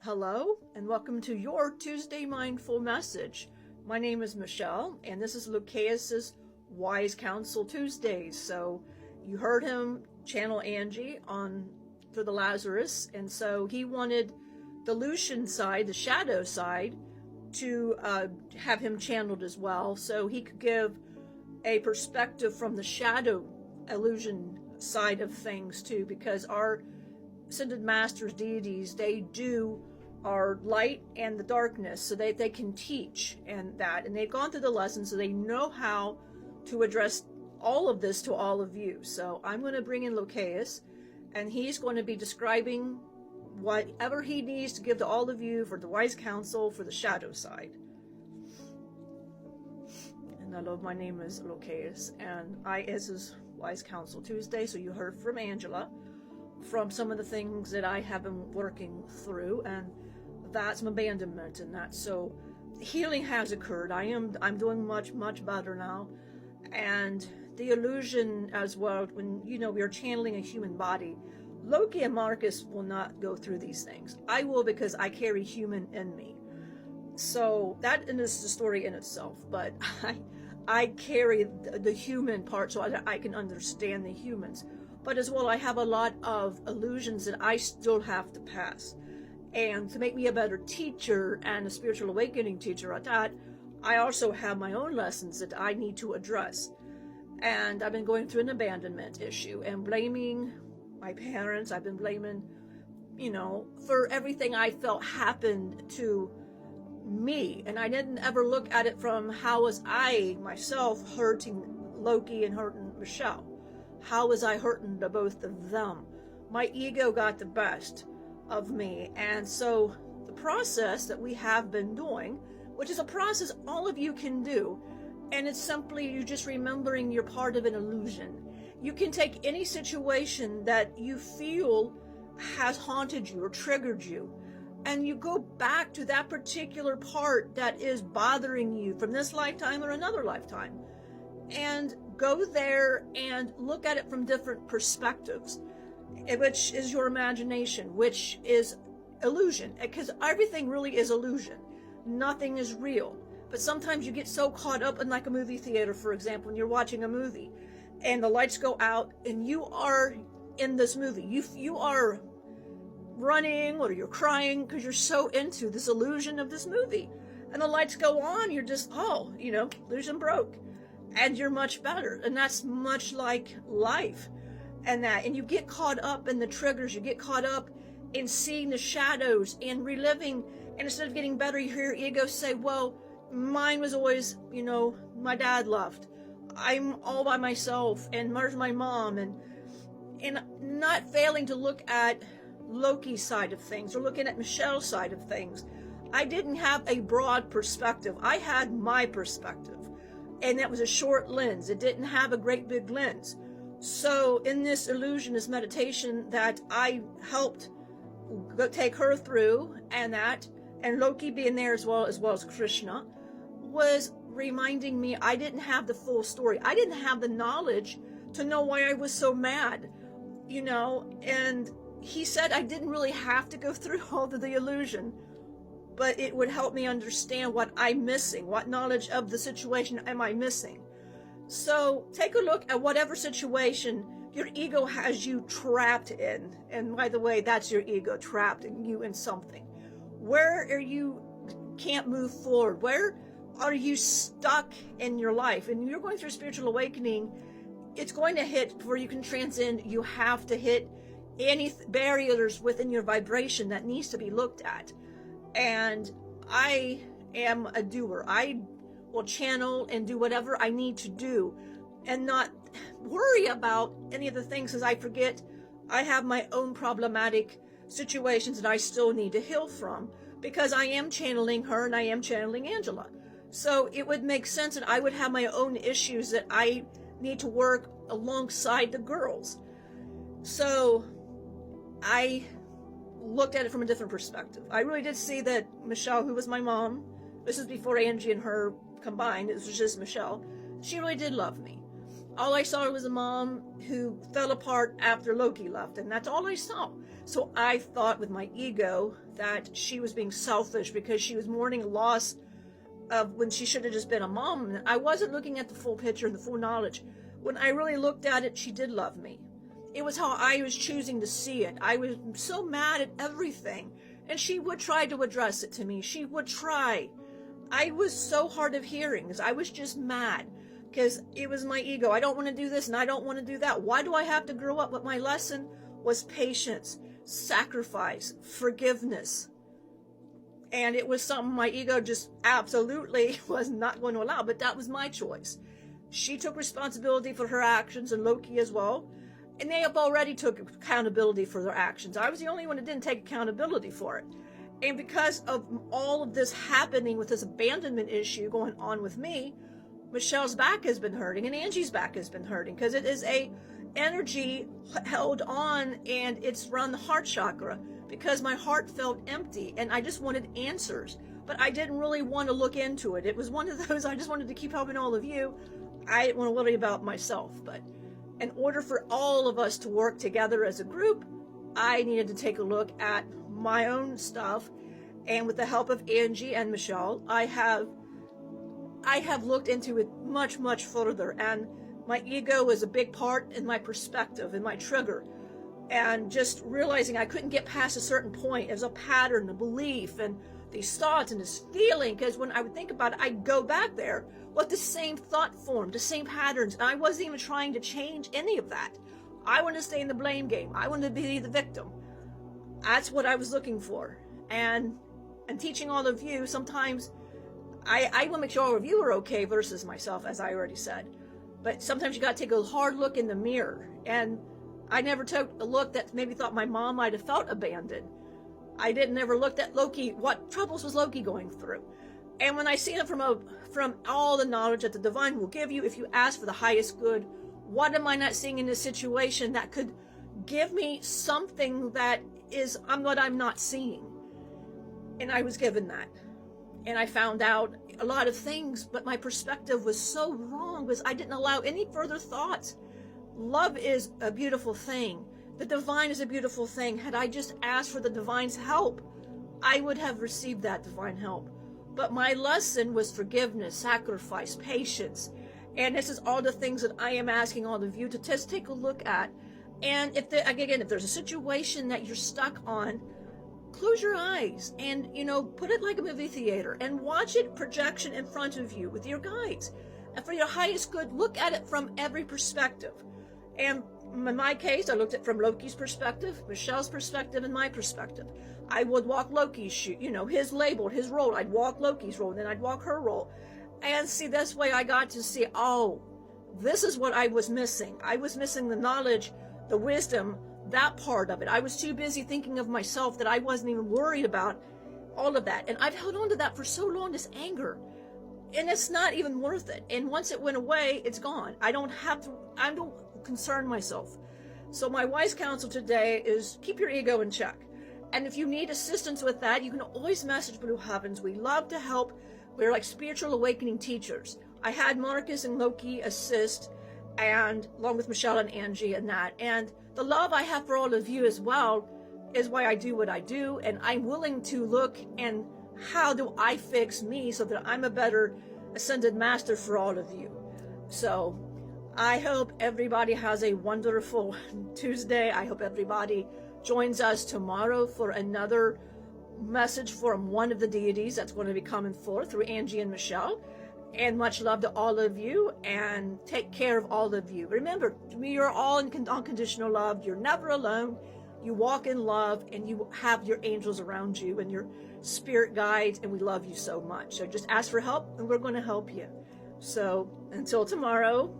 Hello, and welcome to your Tuesday Mindful Message. My name is Michelle, and this is Lokaous' Wise Counsel Tuesdays. So you heard him channel Angie for the Lazarus, and so he wanted the Lucian side, the shadow side, to have him channeled as well, so he could give a perspective from the shadow illusion side of things too, because our ascended masters, deities, they do our light and the darkness, so they can teach and they've gone through the lessons, so they know how to address all of this to all of you. So I'm going to bring in Lokaous, and he's going to be describing whatever he needs to give to all of you for the wise counsel for the shadow side. And my name is Lokaous, and this is Wise Counsel Tuesday. So you heard from Angela from some of the things that I have been working through, and that's some abandonment and that. So healing has occurred. I'm doing much better now. And the illusion as well, when we are channeling a human body, Loki and Marcus will not go through these things. I will, because I carry human in me. So that is the story in itself, but I carry the human part so I can understand the humans. But as well, I have a lot of illusions that I still have to pass. And to make me a better teacher and a spiritual awakening teacher at that, I also have my own lessons that I need to address. And I've been going through an abandonment issue and blaming my parents. I've been blaming, for everything I felt happened to me. And I didn't ever look at it from how was I myself hurting Loki and hurting Michelle. How was I hurting the both of them? My ego got the best of me. And so the process that we have been doing, which is a process all of you can do, and it's simply you just remembering you're part of an illusion. You can take any situation that you feel has haunted you or triggered you, and you go back to that particular part that is bothering you from this lifetime or another lifetime, and go there and look at it from different perspectives, which is your imagination, which is illusion, because everything really is illusion. Nothing is real. But sometimes you get so caught up in, like a movie theater, for example, when you're watching a movie and the lights go out and you are in this movie. You are running or you're crying because you're so into this illusion of this movie. And the lights go on, you're just, illusion broke. And you're much better. And that's much like life. And you get caught up in the triggers, you get caught up in seeing the shadows and reliving, and instead of getting better, you hear your ego say, well, mine was always, my dad left. I'm all by myself, and where's my mom? And not failing to look at Loki's side of things or looking at Michelle's side of things. I didn't have a broad perspective. I had my perspective, and that was a short lens. It didn't have a great big lens. So in this illusion, this meditation that I helped take her through, and Loki being there as well as Krishna, was reminding me I didn't have the full story. I didn't have the knowledge to know why I was so mad, and he said I didn't really have to go through all of the illusion, but it would help me understand what I'm missing, what knowledge of the situation am I missing. So take a look at whatever situation your ego has you trapped in. And by the way, that's your ego trapped in you in something. Where are you can't move forward? Where are you stuck in your life? And you're going through spiritual awakening. It's going to hit before you can transcend. You have to hit any barriers within your vibration that needs to be looked at. And I am a doer. I will channel and do whatever I need to do and not worry about any of the things, as I forget I have my own problematic situations that I still need to heal from, because I am channeling her and I am channeling Angela. So it would make sense that I would have my own issues that I need to work alongside the girls. So I looked at it from a different perspective. I really did see that Michelle, who was my mom, this is before Angie and her combined, it was just Michelle, she really did love me. All I saw was a mom who fell apart after Loki left, and that's all I saw. So I thought with my ego that she was being selfish because she was mourning a loss of when she should have just been a mom. I wasn't looking at the full picture and the full knowledge. When I really looked at it, she did love me. It was how I was choosing to see it. I was so mad at everything, and she would try to address it to me. She would try. I was so hard of hearing because I was just mad because it was my ego. I don't want to do this and I don't want to do that. Why do I have to grow up? But my lesson was patience, sacrifice, forgiveness. And it was something my ego just absolutely was not going to allow, but that was my choice. She took responsibility for her actions, and Loki as well. And they have already took accountability for their actions. I was the only one that didn't take accountability for it. And because of all of this happening with this abandonment issue going on with me, Michelle's back has been hurting and Angie's back has been hurting because it is a energy held on, and it's around the heart chakra because my heart felt empty and I just wanted answers, but I didn't really want to look into it. It was one of those, I just wanted to keep helping all of you. I didn't want to worry about myself, but in order for all of us to work together as a group, I needed to take a look at my own stuff, and with the help of Angie and Michelle, I have looked into it much, much further, and my ego was a big part in my perspective and my trigger, and just realizing I couldn't get past a certain point. It was a pattern, a belief, and these thoughts and this feeling, because when I would think about it, I'd go back there with the same thought form, the same patterns, and I wasn't even trying to change any of that. I wanted to stay in the blame game. I wanted to be the victim. That's what I was looking for. And teaching all of you, sometimes I will make sure all of you are okay versus myself, as I already said. But sometimes you got to take a hard look in the mirror. And I never took a look that maybe thought my mom might have felt abandoned. I didn't ever look at Loki. What troubles was Loki going through? And when I see it from all the knowledge that the divine will give you, if you ask for the highest good, what am I not seeing in this situation that could give me something that is what I'm not seeing? And I was given that. And I found out a lot of things, but my perspective was so wrong because I didn't allow any further thoughts. Love is a beautiful thing. The divine is a beautiful thing. Had I just asked for the divine's help, I would have received that divine help. But my lesson was forgiveness, sacrifice, patience. And this is all the things that I am asking all of you to just take a look at. And if there's a situation that you're stuck on, close your eyes and, put it like a movie theater and watch it projection in front of you with your guides. And for your highest good, look at it from every perspective. And in my case, I looked at it from Loki's perspective, Michelle's perspective, and my perspective. I would walk Loki's shoe, his label, his role. I'd walk Loki's role, then I'd walk her role. And see, this way I got to see, this is what I was missing. I was missing the knowledge, the wisdom, that part of it. I was too busy thinking of myself that I wasn't even worried about all of that. And I've held on to that for so long, this anger. And it's not even worth it. And once it went away, it's gone. I don't concern myself. So my wise counsel today is keep your ego in check. And if you need assistance with that, you can always message Blue Heavens. We love to help. We're like spiritual awakening teachers. I had Marcus and Loki assist, and along with Michelle and Angie and that. And the love I have for all of you as well is why I do what I do. And I'm willing to look and how do I fix me so that I'm a better ascended master for all of you. So I hope everybody has a wonderful Tuesday. I hope everybody joins us tomorrow for another message from one of the deities that's going to be coming forth through Angie and Michelle. And much love to all of you, and take care of all of you. Remember, we are all in unconditional love. You're never alone. You walk in love, and you have your angels around you and your spirit guides, and we love you so much. So just ask for help, and we're going to help you. So until tomorrow.